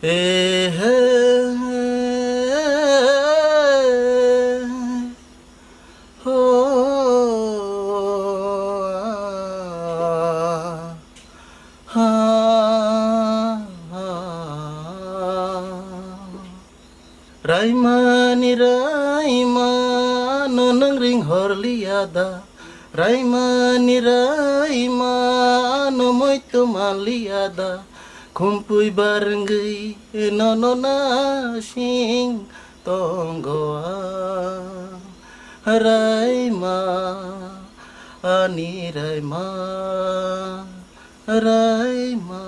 Eh, eh, oh, Raimani Raima nonang ring horliada Raimani Raima no muito maliada kumpui barengui nono nasing tonggoa Raima ani Raima Raima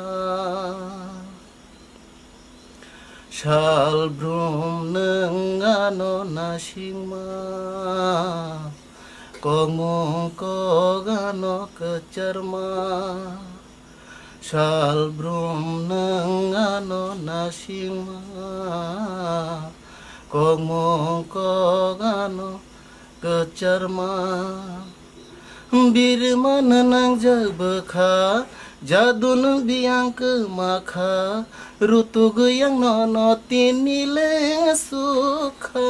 Shal brum neng ano nasing ma Kongong kogano kecerma Shal brum neng ano nasing ma Kongong kogano kecerma Birma nenang jabekha Jadu nung biang ke makha Rutu goyang nono tinileng suka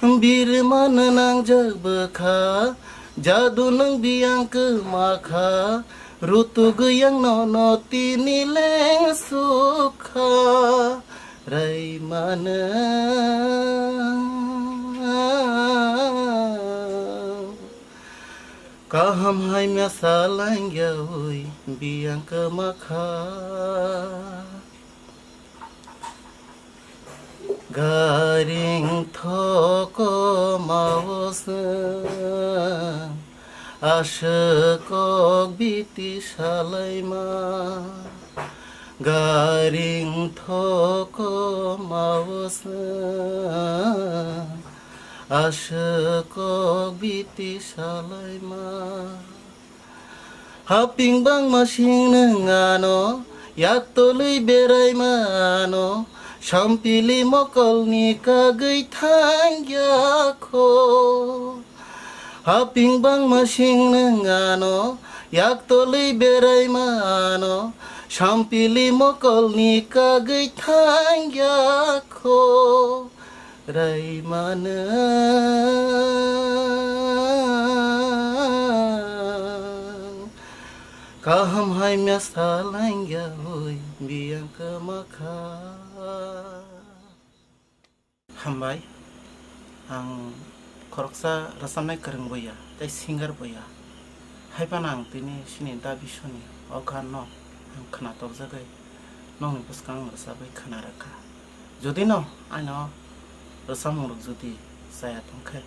Birma nenang jabekha Jadu nung biang ke makha Rutu goyang nono tinileng suka Raimana Kaham hai mya salang yaoi biang ke makha Garing thoko mawose Ashekok biti salaima Garing thoko mawose Ashekok biti salaima Haping bang masing nengano Yak tolui berai mano Sampili mokol ni kagay tangyako Haping bang masing nengano Yak tolui berai mano Sampili mokol ni kagay tangyako Raimana Kaham hai mya salang yaoi biang ke makha Hambai ang koroksa rasamnai kereng boya tai singer boya hai panang tini sini dabi shoni okan no ang khana tok jagai nong ni puskang rasabai khana rakha jodi no ano rasamung jodi saya tongkhe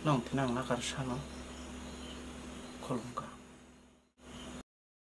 nong tinang nakar shano kolongka